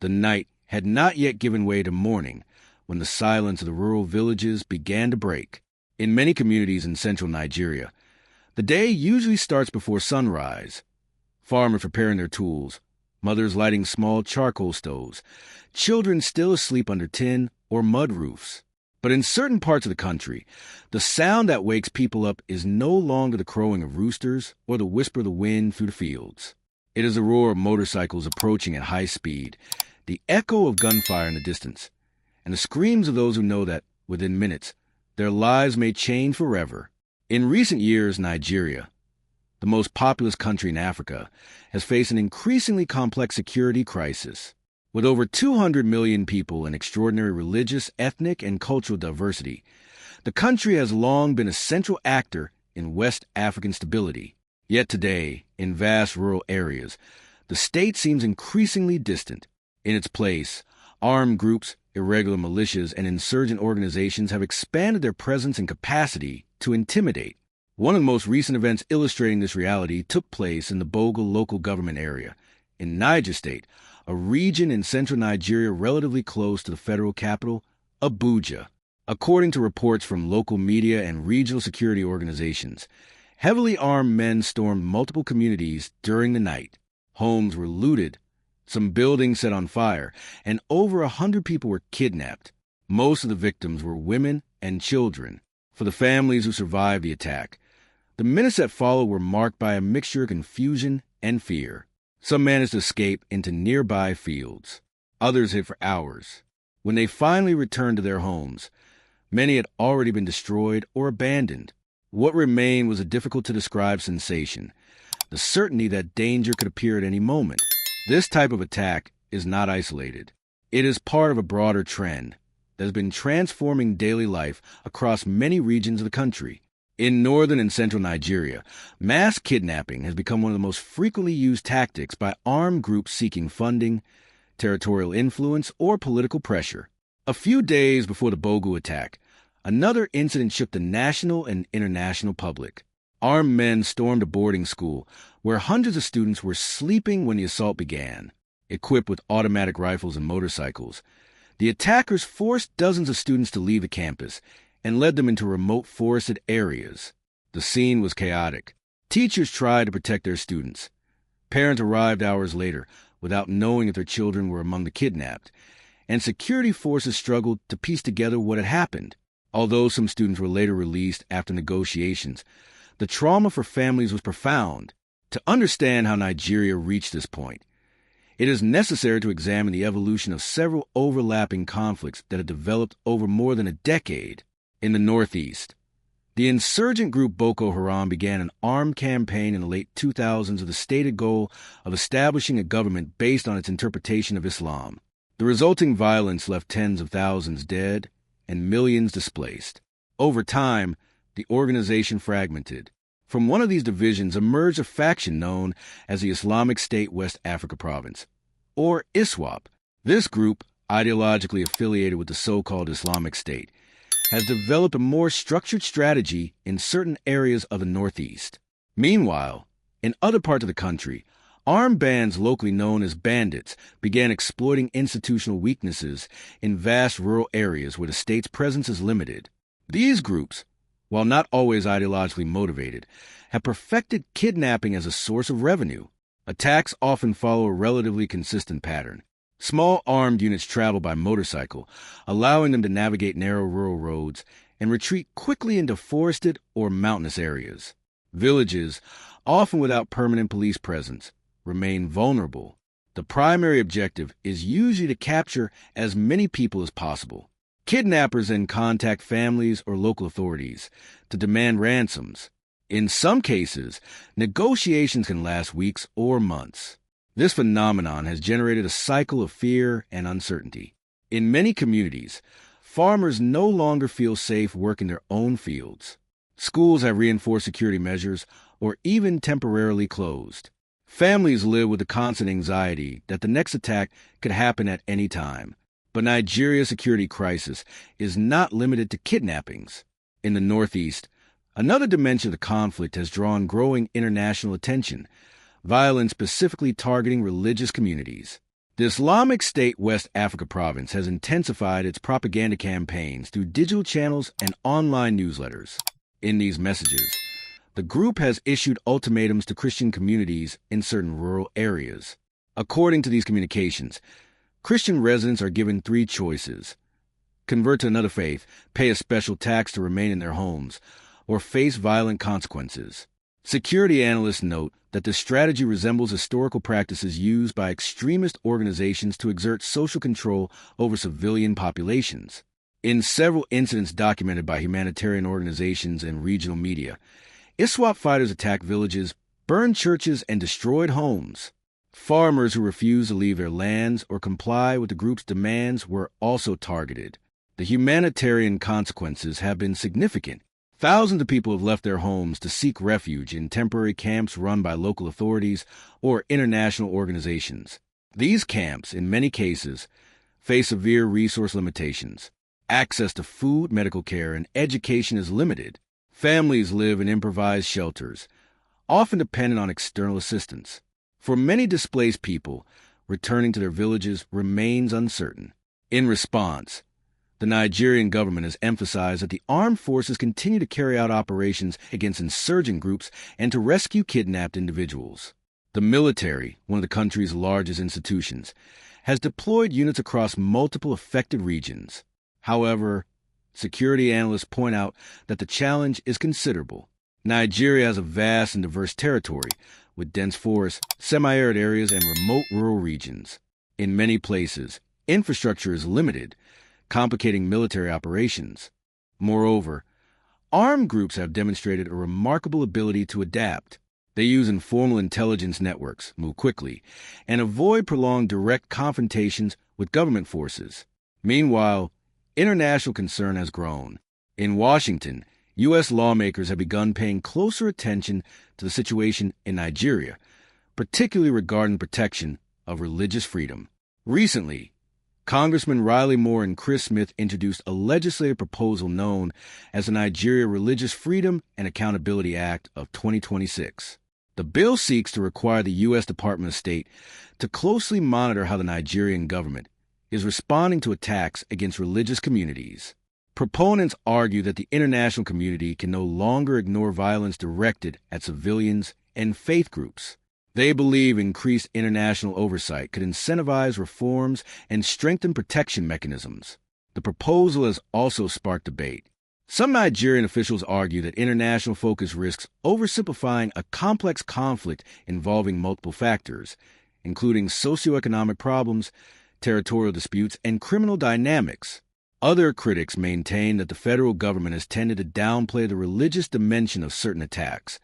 The night had not yet given way to morning when the silence of the rural villages began to break. In many communities in central Nigeria, the day usually starts before sunrise. Farmers preparing their tools, mothers lighting small charcoal stoves, children still asleep under tin or mud roofs. But in certain parts of the country, the sound that wakes people up is no longer the crowing of roosters or the whisper of the wind through the fields. It is the roar of motorcycles approaching at high speed, the echo of gunfire in the distance, and the screams of those who know that, within minutes, their lives may change forever. In recent years, Nigeria, the most populous country in Africa, has faced an increasingly complex security crisis. With over 200 million people and extraordinary religious, ethnic, and cultural diversity, the country has long been a central actor in West African stability. Yet today, in vast rural areas, the state seems increasingly distant. In its place, armed groups, irregular militias, and insurgent organizations have expanded their presence and capacity to intimidate. One of the most recent events illustrating this reality took place in the Bogle local government area, in Niger State, a region in central Nigeria relatively close to the federal capital, Abuja. According to reports from local media and regional security organizations, heavily armed men stormed multiple communities during the night. Homes were looted, some buildings set on fire, and over 100 people were kidnapped. Most of the victims were women and children. For the families who survived the attack, the minutes that followed were marked by a mixture of confusion and fear. Some managed to escape into nearby fields. Others hid for hours. When they finally returned to their homes, many had already been destroyed or abandoned. What remained was a difficult-to-describe sensation, the certainty that danger could appear at any moment. This type of attack is not isolated. It is part of a broader trend that has been transforming daily life across many regions of the country. In northern and central Nigeria, mass kidnapping has become one of the most frequently used tactics by armed groups seeking funding, territorial influence, or political pressure. A few days before the Bogu attack, another incident shook the national and international public. Armed men stormed a boarding school where hundreds of students were sleeping when the assault began. Equipped with automatic rifles and motorcycles, the attackers forced dozens of students to leave the campus and led them into remote forested areas. The scene was chaotic. Teachers tried to protect their students. Parents arrived hours later without knowing if their children were among the kidnapped, and security forces struggled to piece together what had happened. Although some students were later released after negotiations, the trauma for families was profound. To understand how Nigeria reached this point, it is necessary to examine the evolution of several overlapping conflicts that had developed over more than a decade. In the Northeast, the insurgent group Boko Haram began an armed campaign in the late 2000s with the stated goal of establishing a government based on its interpretation of Islam. The resulting violence left tens of thousands dead and millions displaced. Over time, the organization fragmented. From one of these divisions emerged a faction known as the Islamic State West Africa Province, or ISWAP. This group, ideologically affiliated with the so-called Islamic State, has developed a more structured strategy in certain areas of the Northeast. Meanwhile, in other parts of the country, armed bands locally known as bandits began exploiting institutional weaknesses in vast rural areas where the state's presence is limited. These groups, while not always ideologically motivated, have perfected kidnapping as a source of revenue. Attacks often follow a relatively consistent pattern. Small armed units travel by motorcycle, allowing them to navigate narrow rural roads and retreat quickly into forested or mountainous areas. Villages, often without permanent police presence, remain vulnerable. The primary objective is usually to capture as many people as possible. Kidnappers then contact families or local authorities to demand ransoms. In some cases, negotiations can last weeks or months. This phenomenon has generated a cycle of fear and uncertainty. In many communities, farmers no longer feel safe working their own fields. Schools have reinforced security measures or even temporarily closed. Families live with the constant anxiety that the next attack could happen at any time. But Nigeria's security crisis is not limited to kidnappings. In the Northeast, another dimension of the conflict has drawn growing international attention: violence specifically targeting religious communities. The Islamic State West Africa province has intensified its propaganda campaigns through digital channels and online newsletters. In these messages, the group has issued ultimatums to Christian communities in certain rural areas. According to these communications, Christian residents are given 3 choices: convert to another faith, pay a special tax to remain in their homes, or face violent consequences. Security analysts note that this strategy resembles historical practices used by extremist organizations to exert social control over civilian populations. In several incidents documented by humanitarian organizations and regional media, ISWAP fighters attacked villages, burned churches, and destroyed homes. Farmers who refused to leave their lands or comply with the group's demands were also targeted. The humanitarian consequences have been significant. Thousands of people have left their homes to seek refuge in temporary camps run by local authorities or international organizations. These camps, in many cases, face severe resource limitations. Access to food, medical care, and education is limited. Families live in improvised shelters, often dependent on external assistance. For many displaced people, returning to their villages remains uncertain. In response, the Nigerian government has emphasized that the armed forces continue to carry out operations against insurgent groups and to rescue kidnapped individuals. The military, one of the country's largest institutions, has deployed units across multiple affected regions. However, security analysts point out that the challenge is considerable. Nigeria has a vast and diverse territory, with dense forests, semi-arid areas, and remote rural regions. In many places, infrastructure is limited, complicating military operations. Moreover, armed groups have demonstrated a remarkable ability to adapt. They use informal intelligence networks, move quickly, and avoid prolonged direct confrontations with government forces. Meanwhile, international concern has grown. In Washington, U.S. lawmakers have begun paying closer attention to the situation in Nigeria, particularly regarding protection of religious freedom. Recently, Congressman Riley Moore and Chris Smith introduced a legislative proposal known as the Nigeria Religious Freedom and Accountability Act of 2026. The bill seeks to require the U.S. Department of State to closely monitor how the Nigerian government is responding to attacks against religious communities. Proponents argue that the international community can no longer ignore violence directed at civilians and faith groups. They believe increased international oversight could incentivize reforms and strengthen protection mechanisms. The proposal has also sparked debate. Some Nigerian officials argue that international focus risks oversimplifying a complex conflict involving multiple factors, including socioeconomic problems, territorial disputes, and criminal dynamics. Other critics maintain that the federal government has tended to downplay the religious dimension of certain attacks,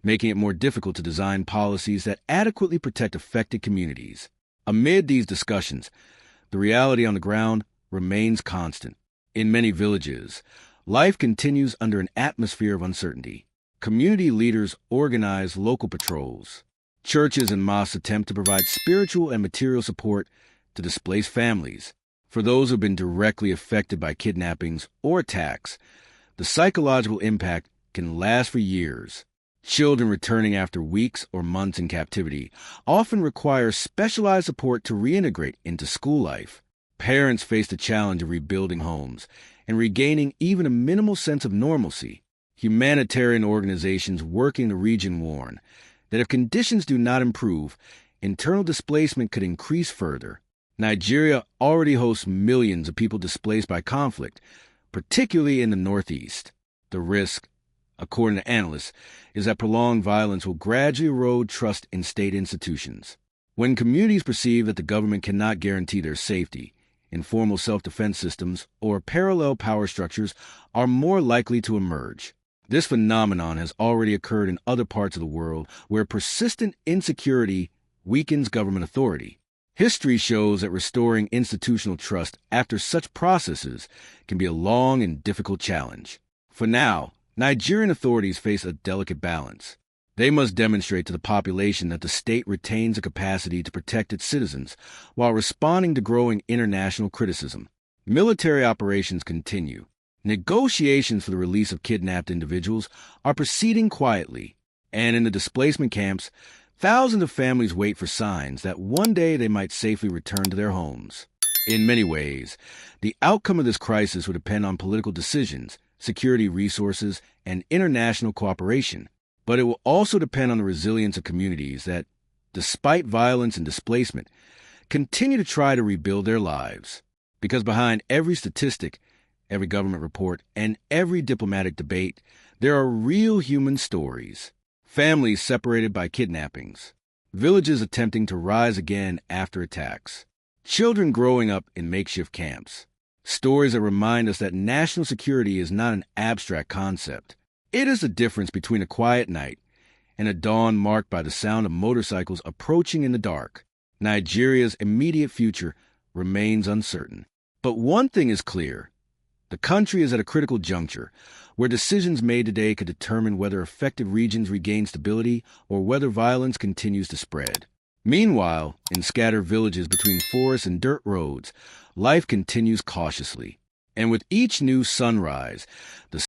making it more difficult to design policies that adequately protect affected communities. Amid these discussions, the reality on the ground remains constant. In many villages, life continues under an atmosphere of uncertainty. Community leaders organize local patrols. Churches and mosques attempt to provide spiritual and material support to displaced families. For those who have been directly affected by kidnappings or attacks, the psychological impact can last for years. Children returning after weeks or months in captivity often require specialized support to reintegrate into school life. Parents face the challenge of rebuilding homes and regaining even a minimal sense of normalcy. Humanitarian organizations working in the region warn that if conditions do not improve, internal displacement could increase further. Nigeria already hosts millions of people displaced by conflict, particularly in the Northeast. The risk, according to analysts, is that prolonged violence will gradually erode trust in state institutions. When communities perceive that the government cannot guarantee their safety, informal self-defense systems or parallel power structures are more likely to emerge. This phenomenon has already occurred in other parts of the world where persistent insecurity weakens government authority. History shows that restoring institutional trust after such processes can be a long and difficult challenge. For now, Nigerian authorities face a delicate balance. They must demonstrate to the population that the state retains a capacity to protect its citizens while responding to growing international criticism. Military operations continue. Negotiations for the release of kidnapped individuals are proceeding quietly, and in the displacement camps, Thousands of families wait for signs that one day they might safely return to their homes. In many ways, the outcome of this crisis will depend on political decisions, security resources, and international cooperation. But it will also depend on the resilience of communities that, despite violence and displacement, continue to try to rebuild their lives. Because behind every statistic, every government report, and every diplomatic debate, there are real human stories. Families separated by kidnappings, villages attempting to rise again after attacks, children growing up in makeshift camps. Stories that remind us that national security is not an abstract concept. It is the difference between a quiet night and a dawn marked by the sound of motorcycles approaching in the dark. Nigeria's immediate future remains uncertain. But one thing is clear. The country is at a critical juncture where decisions made today could determine whether affected regions regain stability or whether violence continues to spread. Meanwhile, in scattered villages between forests and dirt roads, life continues cautiously. And with each new sunrise, the